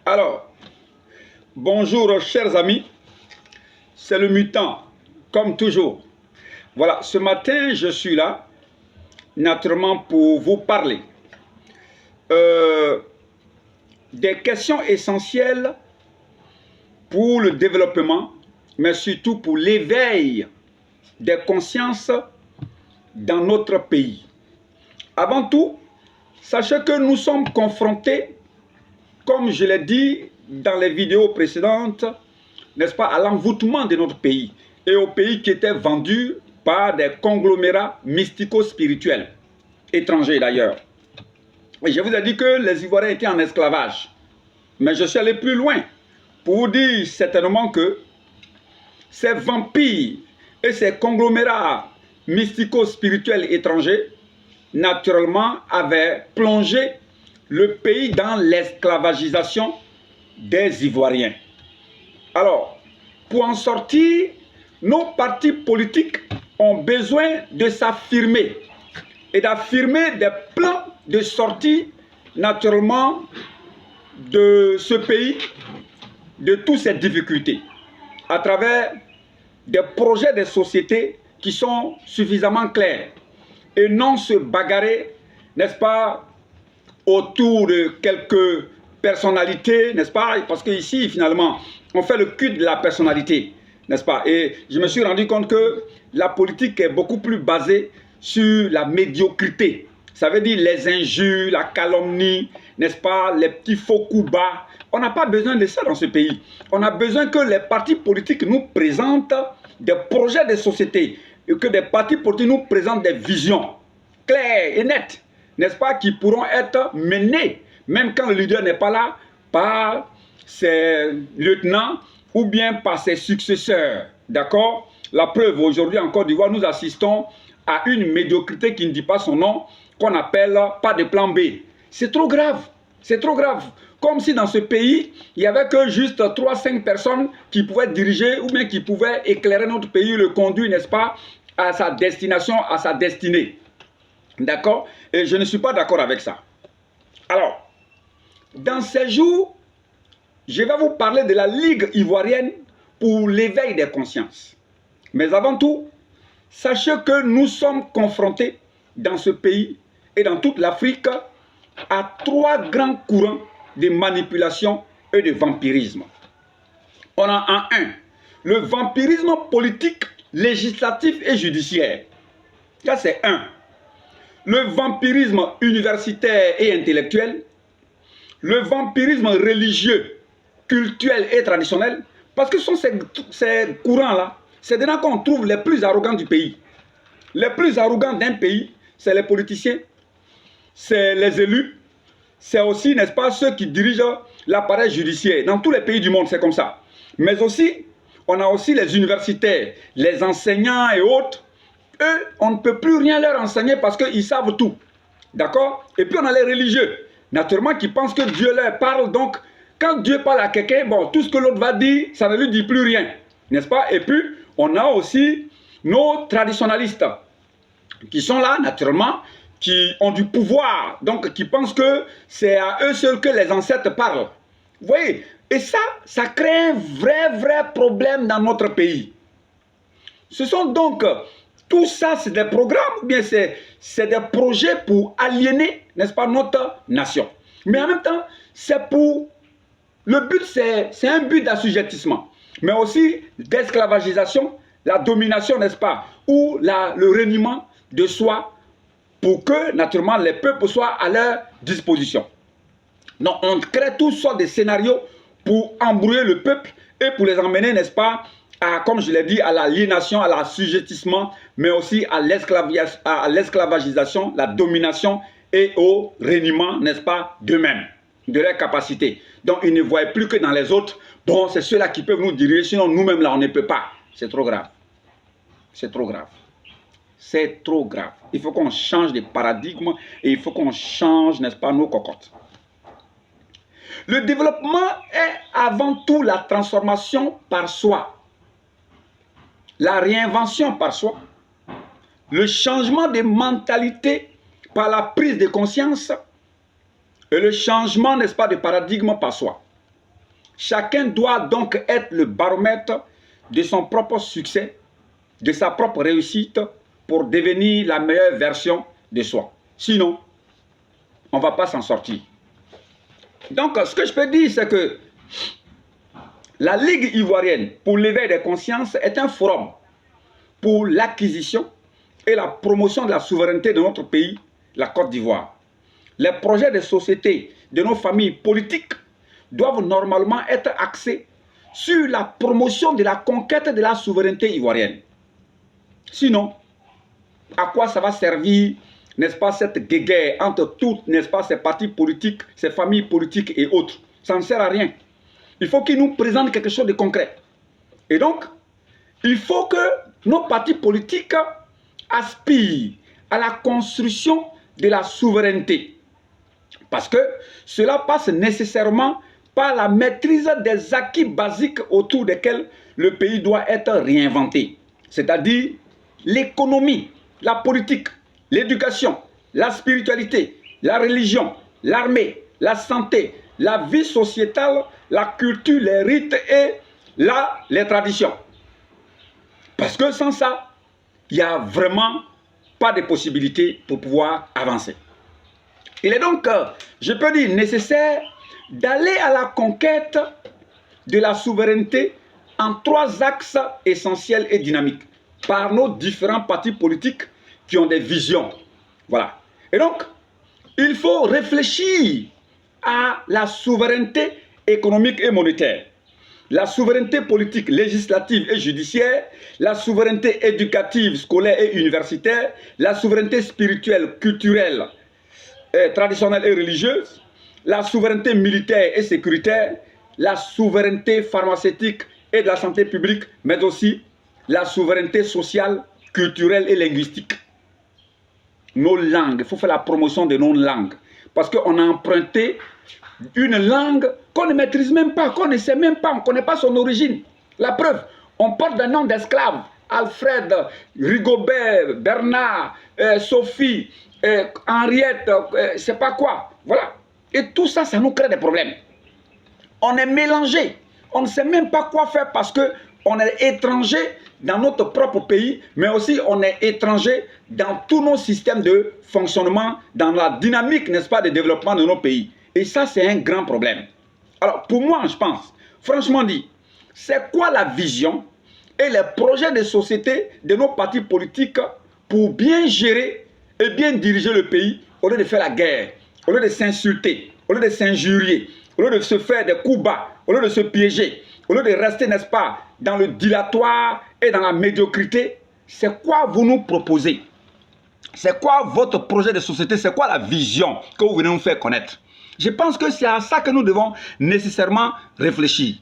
Alors, bonjour chers amis, c'est le mutant, comme toujours. Voilà, ce matin, je suis là, naturellement, pour vous parler des questions essentielles pour le développement, mais surtout pour l'éveil des consciences dans notre pays. Avant tout, sachez que nous sommes confrontés, comme je l'ai dit dans les vidéos précédentes, n'est-ce pas, à l'envoûtement de notre pays et au pays qui était vendu par des conglomérats mystico-spirituels, étrangers d'ailleurs. Et je vous ai dit que les Ivoiriens étaient en esclavage. Mais je suis allé plus loin pour vous dire certainement que ces vampires et ces conglomérats mystico-spirituels étrangers, naturellement, avaient plongé le pays dans l'esclavagisation des Ivoiriens. Alors, pour en sortir, nos partis politiques ont besoin de s'affirmer et d'affirmer des plans de sortie, naturellement, de ce pays, de toutes ces difficultés, à travers des projets de société qui sont suffisamment clairs et non se bagarrer, n'est-ce pas, autour de quelques personnalités, n'est-ce pas, parce qu'ici, finalement, on fait le culte de la personnalité, n'est-ce pas, et je me suis rendu compte que la politique est beaucoup plus basée sur la médiocrité. Ça veut dire les injures, la calomnie, n'est-ce pas, les petits faux coups bas. On n'a pas besoin de ça dans ce pays. On a besoin que les partis politiques nous présentent des projets de société et que des partis politiques nous présentent des visions claires et nettes, n'est-ce pas, qui pourront être menées, même quand le leader n'est pas là, par ses lieutenants ou bien par ses successeurs. D'accord? La preuve, aujourd'hui en Côte d'Ivoire, nous assistons à une médiocrité qui ne dit pas son nom, qu'on appelle pas de plan B. C'est trop grave. C'est trop grave. Comme si dans ce pays, il n'y avait que juste 3-5 personnes qui pouvaient diriger ou bien qui pouvaient éclairer notre pays, le conduire, n'est-ce pas, à sa destination, à sa destinée. D'accord? Et je ne suis pas d'accord avec ça. Alors, dans ces jours, je vais vous parler de la Ligue ivoirienne pour l'éveil des consciences. Mais avant tout, sachez que nous sommes confrontés dans ce pays et dans toute l'Afrique à 3 grands courants de manipulation et de vampirisme. On a en un, le vampirisme politique, législatif et judiciaire. Ça c'est un. Le vampirisme universitaire et intellectuel. Le vampirisme religieux, culturel et traditionnel. Parce que ce sont ces courants-là, c'est dedans qu'on trouve les plus arrogants du pays. Les plus arrogants d'un pays, c'est les politiciens, c'est les élus, c'est aussi, n'est-ce pas, ceux qui dirigent l'appareil judiciaire. Dans tous les pays du monde, c'est comme ça. Mais aussi, on a aussi les universitaires, les enseignants et autres. Eux, on ne peut plus rien leur enseigner parce qu'ils savent tout. D'accord? Et puis on a les religieux, naturellement, qui pensent que Dieu leur parle. Donc, quand Dieu parle à quelqu'un, bon, tout ce que l'autre va dire, ça ne lui dit plus rien. N'est-ce pas? Et puis, on a aussi nos traditionalistes qui sont là, naturellement, qui ont du pouvoir, donc qui pensent que c'est à eux seuls que les ancêtres parlent. Vous voyez? Et ça crée un vrai problème dans notre pays. Ce sont donc, tout ça, c'est des programmes, ou bien c'est des projets pour aliéner, n'est-ce pas, notre nation. Mais en même temps, c'est pour... Le but, c'est un but d'assujettissement, mais aussi d'esclavagisation, la domination, n'est-ce pas, ou le reniement de soi, pour que, naturellement, les peuples soient à leur disposition. Donc, on crée toutes sortes de scénarios pour embrouiller le peuple et pour les emmener, n'est-ce pas, comme je l'ai dit, à l'aliénation, à l'assujettissement, mais aussi à l'esclavagisation, la domination et au reniement, n'est-ce pas, d'eux-mêmes, de leurs capacités. Donc, ils ne voient plus que dans les autres. Bon, c'est ceux-là qui peuvent nous diriger, sinon nous-mêmes, là, on ne peut pas. C'est trop grave. C'est trop grave. C'est trop grave. Il faut qu'on change de paradigme et il faut qu'on change, n'est-ce pas, nos cocottes. Le développement est avant tout la transformation par soi, la réinvention par soi, le changement de mentalité par la prise de conscience et le changement, n'est-ce pas, de paradigme par soi. Chacun doit donc être le baromètre de son propre succès, de sa propre réussite pour devenir la meilleure version de soi. Sinon, on ne va pas s'en sortir. Donc, ce que je peux dire, c'est que la Ligue ivoirienne pour l'éveil des consciences est un forum pour l'acquisition et la promotion de la souveraineté de notre pays, la Côte d'Ivoire. Les projets de société de nos familles politiques doivent normalement être axés sur la promotion de la conquête de la souveraineté ivoirienne. Sinon, à quoi ça va servir, n'est-ce pas, cette guéguerre entre toutes, n'est-ce pas, ces partis politiques, ces familles politiques et autres? Ça ne sert à rien. Il faut qu'ils nous présentent quelque chose de concret. Et donc, il faut que nos partis politiques aspirent à la construction de la souveraineté. Parce que cela passe nécessairement par la maîtrise des acquis basiques autour desquels le pays doit être réinventé. C'est-à-dire l'économie, la politique, l'éducation, la spiritualité, la religion, l'armée, la santé, la vie sociétale, la culture, les rites et les traditions. Parce que sans ça, il n'y a vraiment pas de possibilité pour pouvoir avancer. Il est donc, je peux dire, nécessaire d'aller à la conquête de la souveraineté en 3 axes essentiels et dynamiques par nos différents partis politiques qui ont des visions. Voilà. Et donc, il faut réfléchir à la souveraineté économique et monétaire, la souveraineté politique, législative et judiciaire, la souveraineté éducative, scolaire et universitaire, la souveraineté spirituelle, culturelle, traditionnelle et religieuse, la souveraineté militaire et sécuritaire, la souveraineté pharmaceutique et de la santé publique, mais aussi la souveraineté sociale, culturelle et linguistique. Nos langues, il faut faire la promotion de nos langues. Parce qu'on a emprunté une langue qu'on ne maîtrise même pas, qu'on ne sait même pas, on ne connaît pas son origine. La preuve, on porte des noms d'esclaves. Alfred, Rigobert, Bernard, Sophie, Henriette, je ne sais pas quoi. Voilà. Et tout ça, ça nous crée des problèmes. On est mélangé. On ne sait même pas quoi faire parce qu'on est étranger dans notre propre pays, mais aussi on est étranger dans tous nos systèmes de fonctionnement, dans la dynamique, n'est-ce pas, de développement de nos pays. Et ça, c'est un grand problème. Alors, pour moi, je pense, franchement dit, c'est quoi la vision et les projets de société de nos partis politiques pour bien gérer et bien diriger le pays au lieu de faire la guerre, au lieu de s'insulter, au lieu de s'injurier, au lieu de se faire des coups bas, au lieu de se piéger, au lieu de rester, n'est-ce pas, dans le dilatoire et dans la médiocrité? C'est quoi vous nous proposez? C'est quoi votre projet de société? C'est quoi la vision que vous venez nous faire connaître? Je pense que c'est à ça que nous devons nécessairement réfléchir.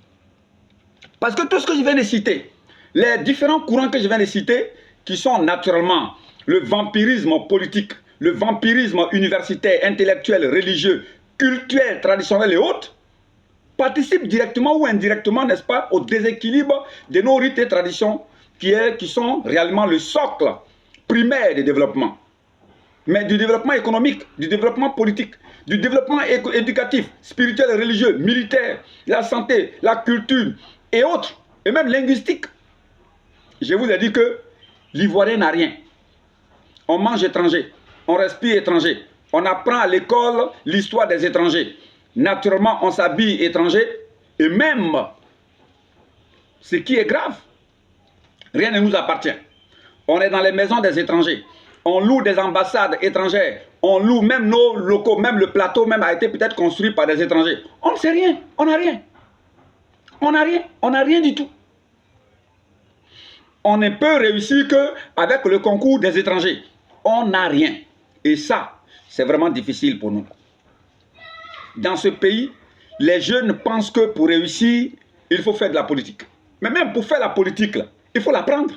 Parce que tout ce que je viens de citer, les différents courants que je viens de citer, qui sont naturellement le vampirisme politique, le vampirisme universitaire, intellectuel, religieux, culturel, traditionnel et autres, participent directement ou indirectement, n'est-ce pas, au déséquilibre de nos rites et traditions qui sont réellement le socle primaire du développement. Mais du développement économique, du développement politique, du développement éducatif, spirituel, religieux, militaire, la santé, la culture et autres, et même linguistique. Je vous ai dit que l'Ivoirien n'a rien. On mange étranger, on respire étranger, on apprend à l'école l'histoire des étrangers. Naturellement, on s'habille étranger et même, ce qui est grave, rien ne nous appartient. On est dans les maisons des étrangers. On loue des ambassades étrangères. On loue même nos locaux, même le plateau même a été peut-être construit par des étrangers. On ne sait rien, on n'a rien. On n'a rien, on n'a rien du tout. On ne peut réussir qu'avec le concours des étrangers. On n'a rien. Et ça, c'est vraiment difficile pour nous. Dans ce pays, les jeunes pensent que pour réussir, il faut faire de la politique. Mais même pour faire la politique, là, il faut l'apprendre.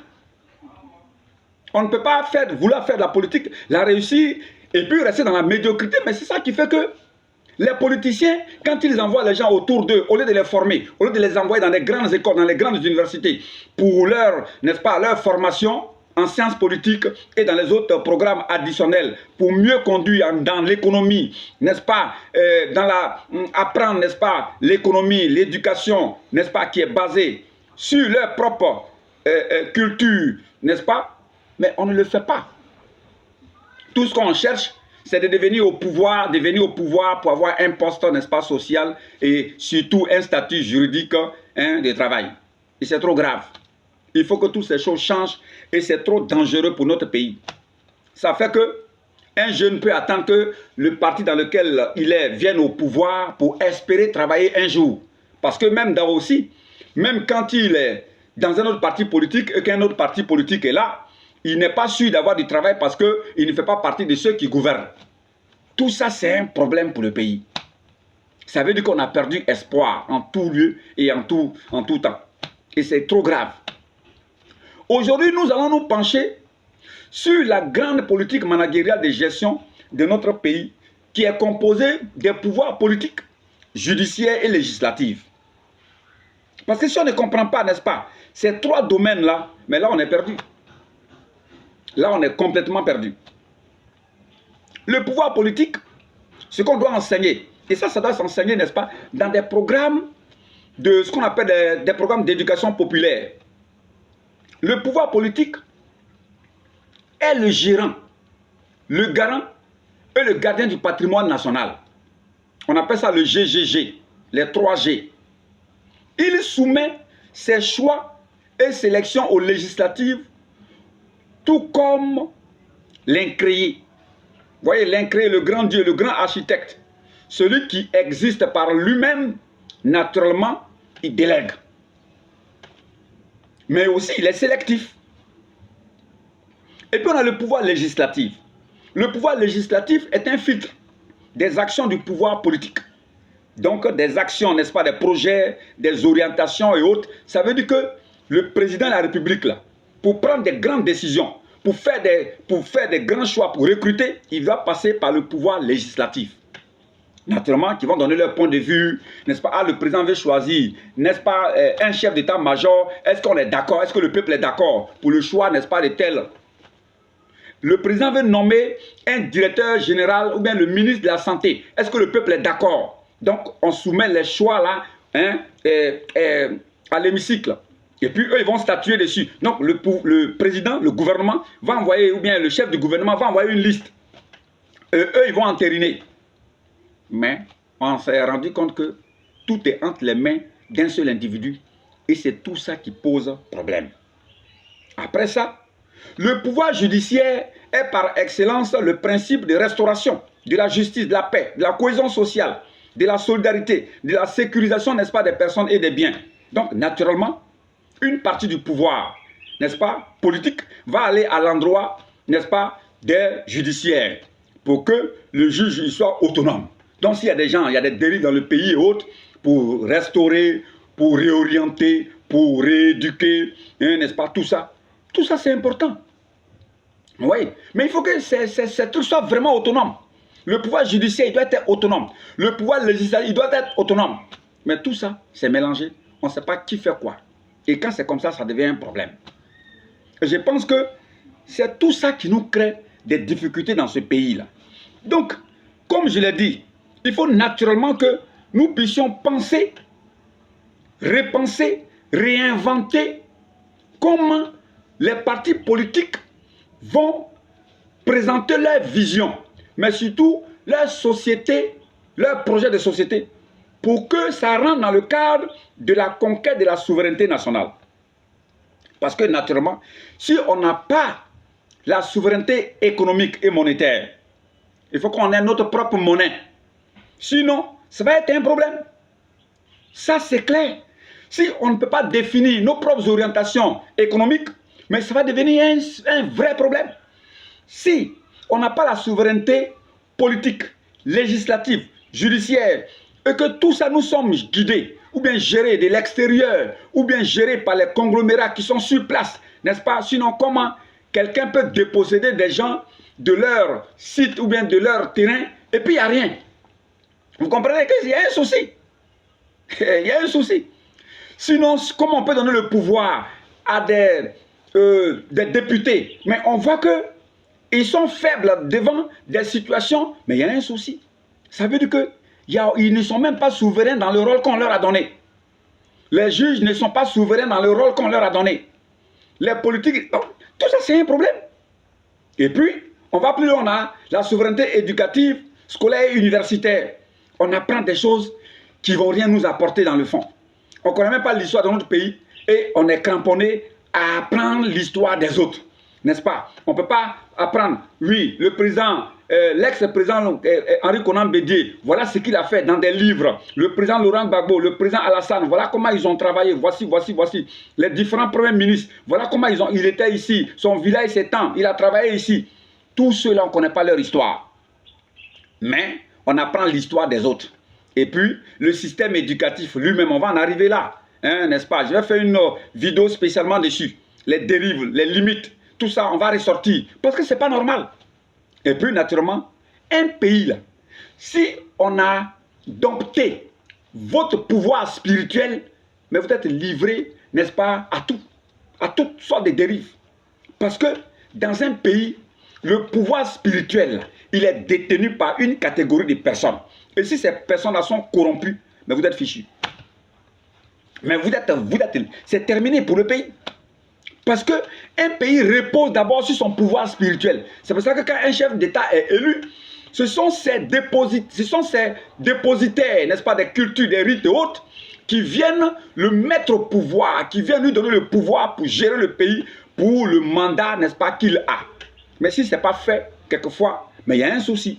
On ne peut pas vouloir faire de la politique, la réussir et puis rester dans la médiocrité. Mais c'est ça qui fait que les politiciens, quand ils envoient les gens autour d'eux, au lieu de les former, au lieu de les envoyer dans les grandes écoles, dans les grandes universités, pour leur, n'est-ce pas, leur formation, en sciences politiques et dans les autres programmes additionnels pour mieux conduire dans l'économie, n'est-ce pas, apprendre, n'est-ce pas, l'économie, l'éducation, n'est-ce pas, qui est basée sur leur propre culture, n'est-ce pas, mais on ne le fait pas. Tout ce qu'on cherche, c'est de devenir au pouvoir pour avoir un poste, n'est-ce pas, social et surtout un statut juridique de travail. Et c'est trop grave. Il faut que toutes ces choses changent et c'est trop dangereux pour notre pays. Ça fait que un jeune peut attendre que le parti dans lequel il est vienne au pouvoir pour espérer travailler un jour. Parce que même même quand il est dans un autre parti politique et qu'un autre parti politique est là, il n'est pas sûr d'avoir du travail parce qu'il ne fait pas partie de ceux qui gouvernent. Tout ça, c'est un problème pour le pays. Ça veut dire qu'on a perdu espoir en tout lieu et en tout temps. Et c'est trop grave. Aujourd'hui, nous allons nous pencher sur la grande politique managériale de gestion de notre pays qui est composée des pouvoirs politiques, judiciaires et législatifs. Parce que si on ne comprend pas, n'est-ce pas, ces trois domaines-là, mais là on est perdu. Là on est complètement perdu. Le pouvoir politique, ce qu'on doit enseigner, et ça doit s'enseigner, n'est-ce pas, dans des programmes de ce qu'on appelle des programmes d'éducation populaire. Le pouvoir politique est le gérant, le garant et le gardien du patrimoine national. On appelle ça le GGG, les 3 G. Il soumet ses choix et sélections aux législatives, tout comme l'incréé. Vous voyez, l'incréé, le grand Dieu, le grand architecte, celui qui existe par lui-même, naturellement, il délègue. Mais aussi, il est sélectif. Et puis, on a le pouvoir législatif. Le pouvoir législatif est un filtre des actions du pouvoir politique. Donc, des actions, n'est-ce pas, des projets, des orientations et autres. Ça veut dire que le président de la République, là, pour prendre des grandes décisions, pour faire des grands choix, pour recruter, il va passer par le pouvoir législatif. Naturellement, qui vont donner leur point de vue, n'est-ce pas? Ah, le président veut choisir, n'est-ce pas, un chef d'état-major. Est-ce qu'on est d'accord? Est-ce que le peuple est d'accord pour le choix, n'est-ce pas, de tel? Le président veut nommer un directeur général ou bien le ministre de la Santé. Est-ce que le peuple est d'accord? Donc, on soumet les choix là à l'hémicycle. Et puis, eux, ils vont statuer dessus. Donc, le président, le gouvernement va envoyer, ou bien le chef du gouvernement va envoyer une liste. Eux, ils vont entériner. Mais on s'est rendu compte que tout est entre les mains d'un seul individu. Et c'est tout ça qui pose problème. Après ça, le pouvoir judiciaire est par excellence le principe de restauration, de la justice, de la paix, de la cohésion sociale, de la solidarité, de la sécurisation, n'est-ce pas, des personnes et des biens. Donc, naturellement, une partie du pouvoir, n'est-ce pas, politique, va aller à l'endroit, n'est-ce pas, des judiciaires, pour que le juge soit autonome. Donc, s'il y a des gens, il y a des dérives dans le pays et autres, pour restaurer, pour réorienter, pour rééduquer, hein, n'est-ce pas, tout ça c'est important. Oui, mais il faut que ces trucs soient vraiment autonomes. Le pouvoir judiciaire, il doit être autonome. Le pouvoir législatif, il doit être autonome. Mais tout ça, c'est mélangé. On ne sait pas qui fait quoi. Et quand c'est comme ça, ça devient un problème. Et je pense que c'est tout ça qui nous crée des difficultés dans ce pays-là. Donc, comme je l'ai dit, il faut naturellement que nous puissions penser, repenser, réinventer comment les partis politiques vont présenter leur vision, mais surtout leur société, leur projet de société, pour que ça rentre dans le cadre de la conquête de la souveraineté nationale. Parce que naturellement, si on n'a pas la souveraineté économique et monétaire, il faut qu'on ait notre propre monnaie. Sinon, ça va être un problème. Ça, c'est clair. Si on ne peut pas définir nos propres orientations économiques, mais ça va devenir un vrai problème. Si on n'a pas la souveraineté politique, législative, judiciaire, et que tout ça nous sommes guidés, ou bien gérés de l'extérieur, ou bien gérés par les conglomérats qui sont sur place, n'est-ce pas? Sinon, comment quelqu'un peut déposséder des gens de leur site ou bien de leur terrain, et puis il n'y a rien? Vous comprenez qu'il y a un souci. Il y a un souci. Sinon, comment on peut donner le pouvoir à des des députés, mais on voit que ils sont faibles devant des situations, mais il y a un souci. Ça veut dire qu'ils ne sont même pas souverains dans le rôle qu'on leur a donné. Les juges ne sont pas souverains dans le rôle qu'on leur a donné. Les politiques, tout ça c'est un problème. Et puis, on va plus loin, on a la souveraineté éducative, scolaire et universitaire. On apprend des choses qui ne vont rien nous apporter dans le fond. On ne connaît même pas l'histoire de notre pays et on est cramponné à apprendre l'histoire des autres. N'est-ce pas? On ne peut pas apprendre, oui, le président, l'ex-président Henri Konan Bédié, voilà ce qu'il a fait dans des livres. Le président Laurent Gbagbo, le président Alassane, voilà comment ils ont travaillé. Voici. Les différents premiers ministres, voilà comment il était ici. Son village s'étend, il a travaillé ici. Tous ceux-là, on ne connaît pas leur histoire. Mais on apprend l'histoire des autres. Et puis, le système éducatif lui-même, on va en arriver là. Hein, n'est-ce pas? Je vais faire une vidéo spécialement dessus. Les dérives, les limites. Tout ça, on va ressortir. Parce que ce n'est pas normal. Et puis, naturellement, un pays, là, si on a dompté votre pouvoir spirituel, mais vous êtes livré, n'est-ce pas, à tout. À toutes sortes de dérives. Parce que dans un pays, le pouvoir spirituel, il est détenu par une catégorie de personnes. Et si ces personnes-là sont corrompues, mais vous êtes fichus. Mais c'est terminé pour le pays. Parce qu'un pays repose d'abord sur son pouvoir spirituel. C'est pour ça que quand un chef d'État est élu, ce sont ces dépositaires, n'est-ce pas, des cultures, des rites et autres, qui viennent le mettre au pouvoir, qui viennent lui donner le pouvoir pour gérer le pays, pour le mandat, n'est-ce pas, qu'il a. Mais si ce n'est pas fait, quelquefois, mais il y a un souci.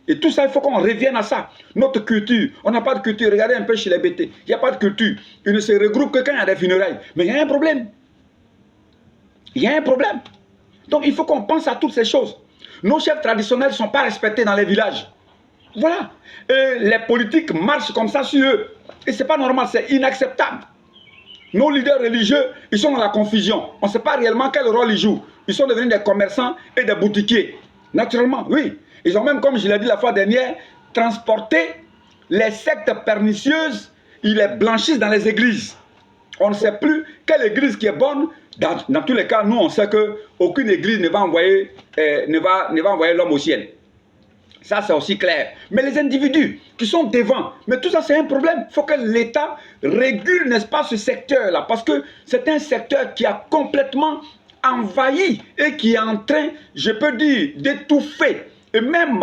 Et tout ça, il faut qu'on revienne à ça. Notre culture, on n'a pas de culture. Regardez un peu chez les BT, il n'y a pas de culture. Ils ne se regroupent que quand il y a des funérailles. Mais il y a un problème. Il y a un problème. Donc il faut qu'on pense à toutes ces choses. Nos chefs traditionnels ne sont pas respectés dans les villages. Voilà. Et les politiques marchent comme ça sur eux. Et ce n'est pas normal, c'est inacceptable. Nos leaders religieux, ils sont dans la confusion. On ne sait pas réellement quel rôle ils jouent. Ils sont devenus des commerçants et des boutiquiers. Naturellement, oui. Ils ont même, comme je l'ai dit la fois dernière, transporté les sectes pernicieuses. Ils les blanchissent dans les églises. On ne sait plus quelle église qui est bonne. Dans tous les cas, nous, on sait qu'aucune église ne va envoyer l'homme au ciel. Ça, c'est aussi clair. Mais les individus qui sont devant, mais tout ça, c'est un problème. Il faut que l'État régule, n'est-ce pas, ce secteur-là. Parce que c'est un secteur qui a complètement envahi et qui est en train, je peux dire, d'étouffer. Et même,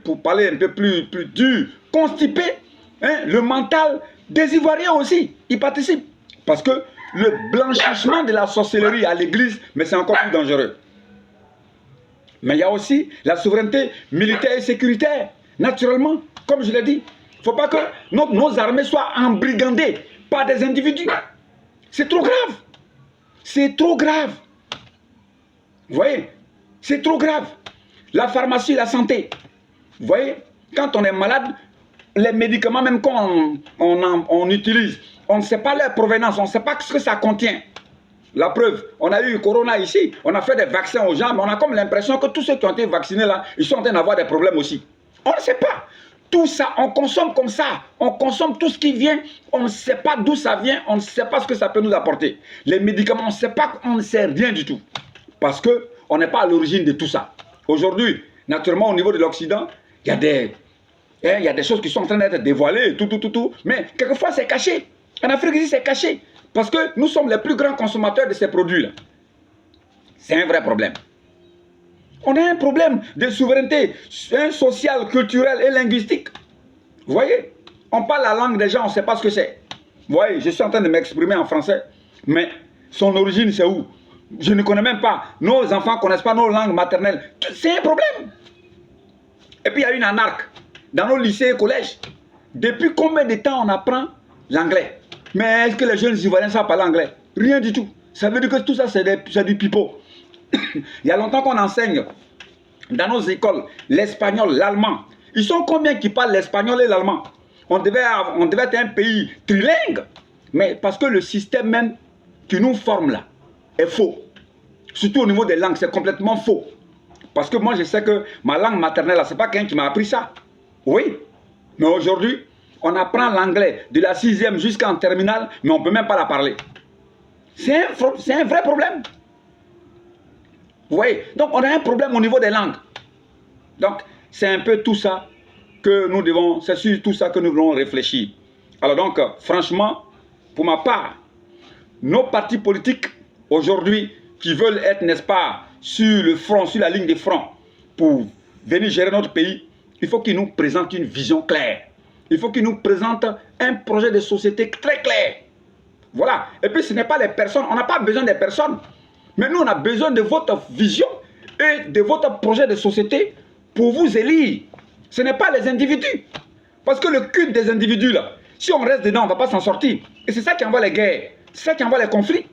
pour parler un peu plus dur, constiper, hein, le mental des Ivoiriens aussi. Ils participent. Parce que le blanchissement de la sorcellerie à l'église, mais c'est encore plus dangereux. Mais il y a aussi la souveraineté militaire et sécuritaire. Naturellement, comme je l'ai dit, il ne faut pas que nos armées soient embrigandées par des individus. C'est trop grave. C'est trop grave. Vous voyez? C'est trop grave. La pharmacie, la santé. Vous voyez? Quand on est malade, les médicaments même qu'on utilise, on ne sait pas leur provenance, on ne sait pas ce que ça contient. La preuve, on a eu Corona ici, on a fait des vaccins aux gens, mais on a comme l'impression que tous ceux qui ont été vaccinés là, ils sont en train d'avoir des problèmes aussi. On ne sait pas. Tout ça, on consomme comme ça. On consomme tout ce qui vient, on ne sait pas d'où ça vient, on ne sait pas ce que ça peut nous apporter. Les médicaments, on ne sait pas, on ne sait rien du tout. Parce qu'on n'est pas à l'origine de tout ça. Aujourd'hui, naturellement, au niveau de l'Occident, il y a des choses qui sont en train d'être dévoilées, tout. Mais quelquefois, c'est caché. En Afrique, ici, c'est caché. Parce que nous sommes les plus grands consommateurs de ces produits-là. C'est un vrai problème. On a un problème de souveraineté sociale, culturelle et linguistique. Vous voyez? On parle la langue des gens, on ne sait pas ce que c'est. Vous voyez, je suis en train de m'exprimer en français, mais son origine, c'est où? Je ne connais même pas. Nos enfants ne connaissent pas nos langues maternelles. C'est un problème. Et puis, il y a une anarque dans nos lycées et collèges. Depuis combien de temps on apprend l'anglais? Mais est-ce que les jeunes Ivoiriens savent parler anglais? Rien du tout. Ça veut dire que tout ça, c'est du pipeau. Il y a longtemps qu'on enseigne dans nos écoles l'espagnol, l'allemand. Ils sont combien qui parlent l'espagnol et l'allemand? On devait être un pays trilingue. Mais parce que le système même qui nous forme là est faux. Surtout au niveau des langues, c'est complètement faux. Parce que moi, je sais que ma langue maternelle, ce n'est pas quelqu'un qui m'a appris ça. Oui. Mais aujourd'hui, on apprend l'anglais de la 6e jusqu'en terminale, mais on ne peut même pas la parler. C'est un vrai problème. Vous voyez? Donc, on a un problème au niveau des langues. Donc, c'est un peu tout ça que nous devons, c'est sur tout ça que nous devons réfléchir. Alors donc, franchement, pour ma part, nos partis politiques, aujourd'hui, qui veulent être, n'est-ce pas, sur le front, sur la ligne de front, pour venir gérer notre pays, il faut qu'ils nous présentent une vision claire. Il faut qu'ils nous présentent un projet de société très clair. Voilà. Et puis, ce n'est pas les personnes, on n'a pas besoin des personnes. Mais nous, on a besoin de votre vision et de votre projet de société pour vous élire. Ce n'est pas les individus. Parce que le culte des individus, là, si on reste dedans, on ne va pas s'en sortir. Et c'est ça qui envoie les guerres. C'est ça qui envoie les conflits.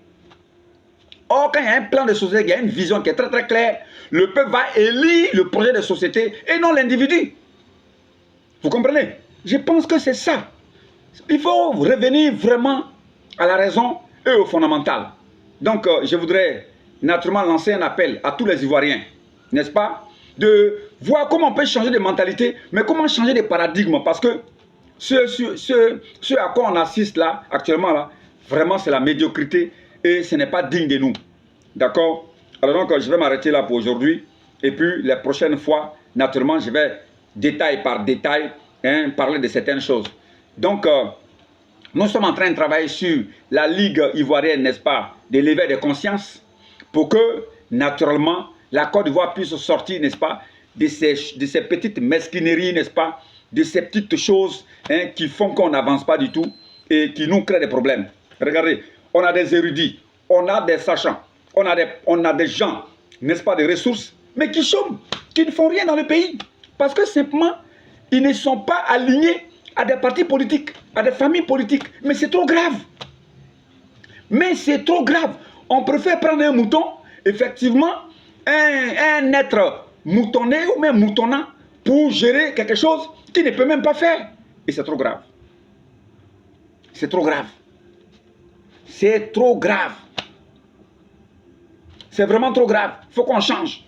Or, quand il y a un plan de société, il y a une vision qui est très très claire, le peuple va élire le projet de société et non l'individu. Vous comprenez? Je pense que c'est ça. Il faut revenir vraiment à la raison et au fondamental. Donc, je voudrais naturellement lancer un appel à tous les Ivoiriens, n'est-ce pas? De voir comment on peut changer de mentalité, mais comment changer de paradigme. Parce que ce à quoi on assiste là, actuellement là, vraiment c'est la médiocrité et ce n'est pas digne de nous. D'accord? Alors donc, je vais m'arrêter là pour aujourd'hui. Et puis, les prochaines fois, naturellement, je vais détail par détail parler de certaines choses. Donc, nous sommes en train de travailler sur la Ligue ivoirienne, n'est-ce pas, de l'éveil de conscience, pour que, naturellement, la Côte d'Ivoire puisse sortir, n'est-ce pas, de ces petites mesquineries, n'est-ce pas, de ces petites choses qui font qu'on n'avance pas du tout et qui nous créent des problèmes. Regardez, on a des érudits, on a des sachants, on a des gens, n'est-ce pas, des ressources, mais qui chôment, qui ne font rien dans le pays. Parce que simplement, ils ne sont pas alignés à des partis politiques, à des familles politiques. Mais c'est trop grave. Mais c'est trop grave. On préfère prendre un mouton, effectivement, un être moutonné ou même moutonnant pour gérer quelque chose qu'il ne peut même pas faire. Et c'est trop grave. C'est trop grave. C'est trop grave. C'est vraiment trop grave. Il faut qu'on change.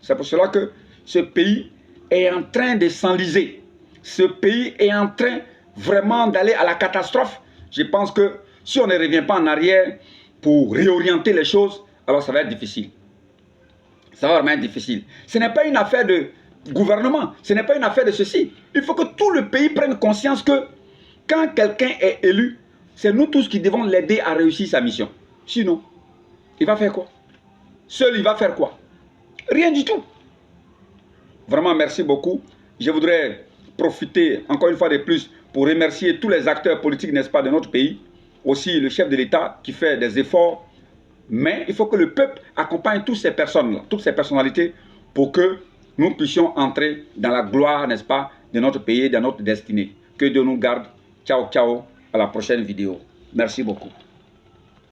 C'est pour cela que ce pays est en train de s'enliser. Ce pays est en train vraiment d'aller à la catastrophe. Je pense que si on ne revient pas en arrière pour réorienter les choses, alors ça va être difficile. Ça va vraiment être difficile. Ce n'est pas une affaire de gouvernement, ce n'est pas une affaire de ceci. Il faut que tout le pays prenne conscience que quand quelqu'un est élu, c'est nous tous qui devons l'aider à réussir sa mission. Sinon, il va faire quoi? Seul, il va faire quoi? Rien du tout. Vraiment, merci beaucoup. Je voudrais profiter encore une fois de plus pour remercier tous les acteurs politiques, n'est-ce pas, de notre pays. Aussi le chef de l'État qui fait des efforts. Mais il faut que le peuple accompagne toutes ces personnes-là, toutes ces personnalités, pour que nous puissions entrer dans la gloire, n'est-ce pas, de notre pays, de notre destinée. Que Dieu nous garde. Ciao, ciao. À la prochaine vidéo. Merci beaucoup.